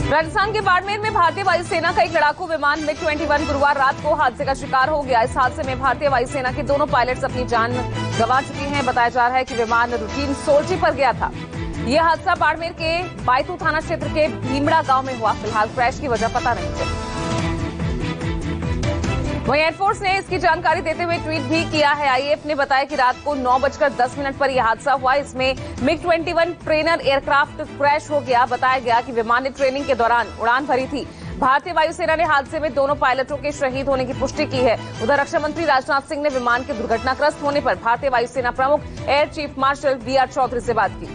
राजस्थान के बाड़मेर में भारतीय वायुसेना का एक लड़ाकू विमान MiG-21 गुरुवार रात को हादसे का शिकार हो गया। इस हादसे में भारतीय वायुसेना के दोनों पायलट्स अपनी जान गंवा चुके हैं। बताया जा रहा है कि विमान रूटीन सोल्टी पर गया था। यह हादसा बाड़मेर के बायतू थाना क्षेत्र के भीमड़ा गांव में हुआ। फिलहाल क्रैश की वजह पता नहीं चली। वहीं एयरफोर्स ने इसकी जानकारी देते हुए ट्वीट भी किया है। आईएएफ ने बताया कि रात को 9:10 पर यह हादसा हुआ। इसमें MiG-21 ट्रेनर एयरक्राफ्ट क्रैश हो गया। बताया गया कि विमान ने ट्रेनिंग के दौरान उड़ान भरी थी। भारतीय वायुसेना ने हादसे में दोनों पायलटों के शहीद होने की पुष्टि की है। उधर रक्षा मंत्री राजनाथ सिंह ने विमान के दुर्घटनाग्रस्त होने पर भारतीय वायुसेना प्रमुख air chief marshal BR Chaudhary से बात की।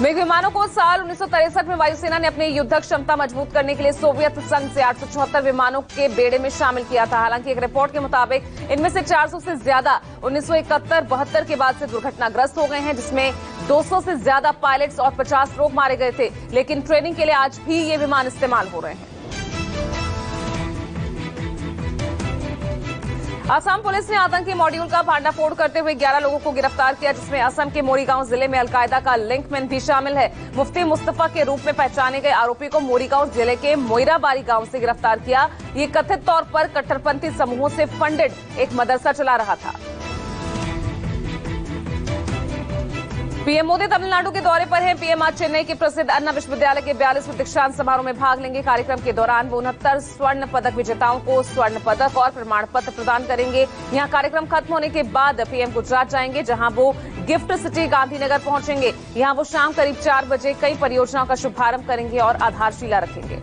मिग विमानों को साल 1963 में वायुसेना ने अपनी युद्धक क्षमता मजबूत करने के लिए सोवियत संघ से 874 विमानों के बेड़े में शामिल किया था। हालांकि एक रिपोर्ट के मुताबिक इनमें से 400 से ज्यादा 1971-72 के बाद से दुर्घटनाग्रस्त हो गए हैं, जिसमें 200 से ज्यादा पायलट्स और 50 लोग मारे गए थे। लेकिन ट्रेनिंग के लिए आज भी ये विमान इस्तेमाल हो रहे हैं। असम पुलिस ने आतंकी मॉड्यूल का भांडाफोड़ करते हुए 11 लोगों को गिरफ्तार किया, जिसमें असम के मोरीगांव जिले में अलकायदा का लिंकमैन भी शामिल है। मुफ्ती मुस्तफा के रूप में पहचाने गए आरोपी को मोरीगांव जिले के मोइराबारी गांव से गिरफ्तार किया। ये कथित तौर पर कट्टरपंथी समूहों से फंडेड एक मदरसा चला रहा था। पीएम मोदी तमिलनाडु के दौरे पर हैं। पीएम आज चेन्नई के प्रसिद्ध अन्ना विश्वविद्यालय के 42वें दीक्षांत समारोह में भाग लेंगे। कार्यक्रम के दौरान वो 69 स्वर्ण पदक विजेताओं को स्वर्ण पदक और प्रमाण पत्र प्रदान करेंगे। यहां कार्यक्रम खत्म होने के बाद पीएम गुजरात जाएंगे, जहां वो गिफ्ट सिटी गांधीनगर पहुंचेंगे। यहां वो शाम करीब 4 बजे कई परियोजनाओं का शुभारंभ करेंगे और आधारशिला रखेंगे।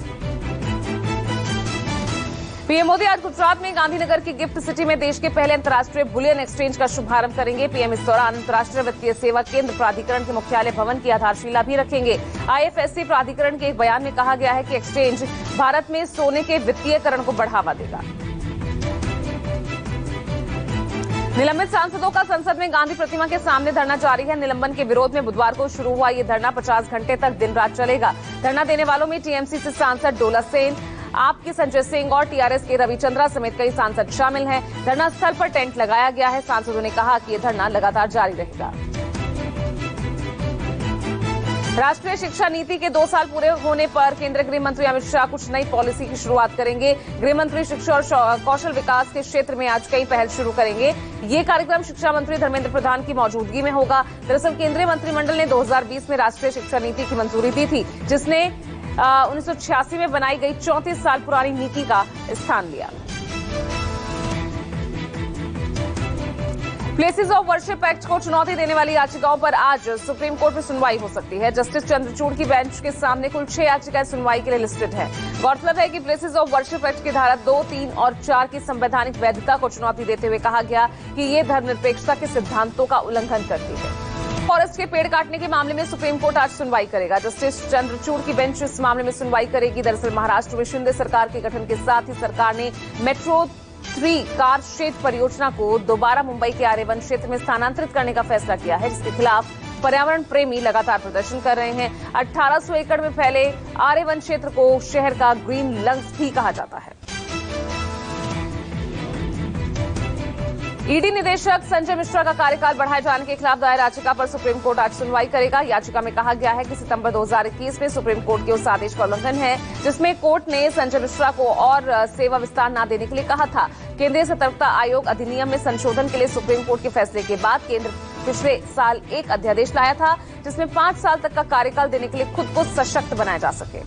पीएम मोदी आज गुजरात में गांधीनगर की गिफ्ट सिटी में देश के पहले अंतर्राष्ट्रीय बुलियन एक्सचेंज का शुभारंभ करेंगे। पीएम इस दौरान अंतर्राष्ट्रीय वित्तीय सेवा केंद्र प्राधिकरण के मुख्यालय भवन की आधारशिला भी रखेंगे। IFSC प्राधिकरण के एक बयान में कहा गया है कि एक्सचेंज भारत में सोने के वित्तीयकरण को बढ़ावा देगा। निलंबित सांसदों का संसद में गांधी प्रतिमा के सामने धरना जारी है। निलंबन के विरोध में बुधवार को शुरू हुआ ये धरना 50 घंटे तक दिन रात चलेगा। धरना देने वालों में टीएमसी से सांसद डोला सेन, आप के संजय सिंह और टीआरएस के रविचंद्रा समेत कई सांसद शामिल हैं। धरना स्थल पर टेंट लगाया गया है। सांसदों ने कहा कि यह धरना लगातार जारी रहेगा। राष्ट्रीय शिक्षा नीति के 2 साल पूरे होने पर केंद्रीय गृह मंत्री अमित शाह कुछ नई पॉलिसी की शुरुआत करेंगे। गृह मंत्री शिक्षा और कौशल विकास के क्षेत्र में आज कई पहल शुरू करेंगे। ये कार्यक्रम शिक्षा मंत्री धर्मेंद्र प्रधान की मौजूदगी में होगा। दरअसल केंद्रीय मंत्रिमंडल ने 2020 में राष्ट्रीय शिक्षा नीति की मंजूरी दी थी, जिसने 1986 में बनाई गई 34 साल पुरानी नीति का स्थान लिया। प्लेसेस ऑफ वर्शिप एक्ट को चुनौती देने वाली याचिकाओं पर आज सुप्रीम कोर्ट में सुनवाई हो सकती है। जस्टिस चंद्रचूड़ की बेंच के सामने कुल 6 याचिकाएं सुनवाई के लिए लिस्टेड है। गौरतलब है कि प्लेसेस ऑफ वर्शिप एक्ट की धारा 2, 3 और 4 की संवैधानिक वैधता को चुनौती देते हुए कहा गया कि ये धर्मनिरपेक्षता के सिद्धांतों का उल्लंघन करती है। फॉरेस्ट के पेड़ काटने के मामले में सुप्रीम कोर्ट आज सुनवाई करेगा। जस्टिस चंद्रचूड़ की बेंच इस मामले में सुनवाई करेगी। दरअसल महाराष्ट्र में शिंदे सरकार के गठन के साथ ही सरकार ने मेट्रो 3 कार शेड परियोजना को दोबारा मुंबई के आर्यवन क्षेत्र में स्थानांतरित करने का फैसला किया है, जिसके खिलाफ पर्यावरण प्रेमी लगातार प्रदर्शन कर रहे हैं। 1800 एकड़ में फैले आर्यवन क्षेत्र को शहर का ग्रीन लंग्स भी कहा जाता है। ईडी निदेशक संजय मिश्रा का कार्यकाल बढ़ाए जाने के खिलाफ दायर याचिका पर सुप्रीम कोर्ट आज सुनवाई करेगा। याचिका में कहा गया है कि सितंबर 2021 में सुप्रीम कोर्ट के उस आदेश का उल्लंघन है, जिसमें कोर्ट ने संजय मिश्रा को और सेवा विस्तार न देने के लिए कहा था। केंद्रीय सतर्कता आयोग अधिनियम में संशोधन के लिए सुप्रीम कोर्ट के फैसले के बाद केंद्र पिछले साल एक अध्यादेश लाया था, जिसमें 5 साल तक का कार्यकाल देने के लिए खुद को सशक्त बनाया जा सके।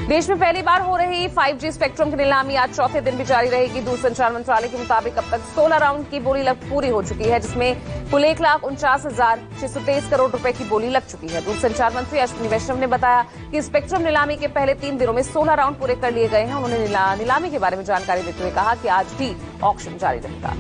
देश में पहली बार हो रही 5G स्पेक्ट्रम की नीलामी आज चौथे दिन भी जारी रहेगी। दूरसंचार मंत्रालय के मुताबिक अब तक 16 राउंड की बोली पूरी हो चुकी है, जिसमें कुल 1,49,623 करोड़ रुपए की बोली लग चुकी है। दूरसंचार मंत्री अश्विनी वैष्णव ने बताया कि स्पेक्ट्रम नीलामी के पहले 3 दिनों में 16 राउंड पूरे कर लिए गए हैं। उन्होंने नीलामी के बारे में जानकारी देते हुए कहा कि आज भी ऑक्शन जारी रहेगा।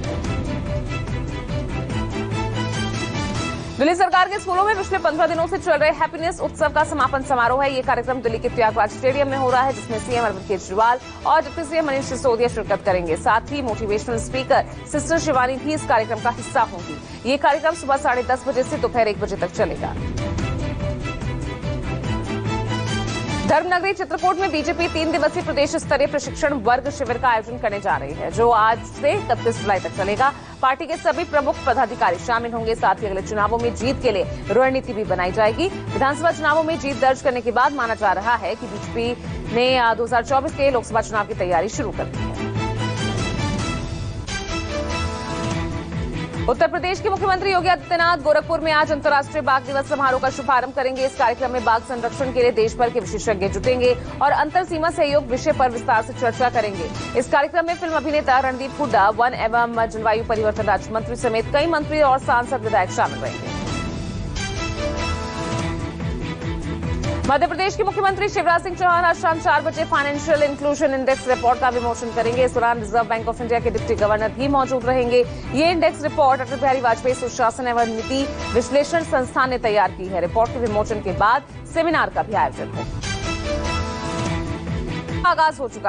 दिल्ली सरकार के स्कूलों में पिछले 15 दिनों से चल रहे हैप्पीनेस उत्सव का समापन समारोह है। ये कार्यक्रम दिल्ली के त्यागराज स्टेडियम में हो रहा है, जिसमें सीएम अरविंद केजरीवाल और डिप्टी सीएम मनीष सिसोदिया शिरकत करेंगे। साथ ही मोटिवेशनल स्पीकर सिस्टर शिवानी भी इस कार्यक्रम का हिस्सा होंगी। ये कार्यक्रम सुबह 10:30 बजे से दोपहर 1 बजे तक चलेगा। धर्मनगरी चित्रकूट में बीजेपी 3 दिवसीय प्रदेश स्तरीय प्रशिक्षण वर्ग शिविर का आयोजन करने जा रही है, जो आज से 31 जुलाई तक चलेगा। पार्टी के सभी प्रमुख पदाधिकारी शामिल होंगे। साथ ही अगले चुनावों में जीत के लिए रणनीति भी बनाई जाएगी। विधानसभा चुनावों में जीत दर्ज करने के बाद माना जा रहा है कि बीजेपी ने 2024 के लोकसभा चुनाव की तैयारी शुरू कर दी है। उत्तर प्रदेश के मुख्यमंत्री योगी आदित्यनाथ गोरखपुर में आज अंतर्राष्ट्रीय बाघ दिवस समारोह का शुभारंभ करेंगे। इस कार्यक्रम में बाघ संरक्षण के लिए देश भर के विशेषज्ञ जुटेंगे और अंतर सीमा सहयोग विषय पर विस्तार से चर्चा करेंगे। इस कार्यक्रम में फिल्म अभिनेता रणदीप हुड्डा, वन एवं जलवायु परिवर्तन राज्य मंत्री समेत कई मंत्री और सांसद विधायक शामिल रहेंगे। मध्य प्रदेश के मुख्यमंत्री शिवराज सिंह चौहान आज शाम 4 बजे फाइनेंशियल इंक्लूजन इंडेक्स रिपोर्ट का विमोचन करेंगे। इस दौरान रिजर्व बैंक ऑफ इंडिया के डिप्टी गवर्नर भी मौजूद रहेंगे। ये इंडेक्स रिपोर्ट अटल बिहारी वाजपेयी सुशासन एवं नीति विश्लेषण संस्थान ने तैयार की है। रिपोर्ट के विमोचन के बाद सेमिनार का भी आयोजन होगा। आगाज हो चुका है।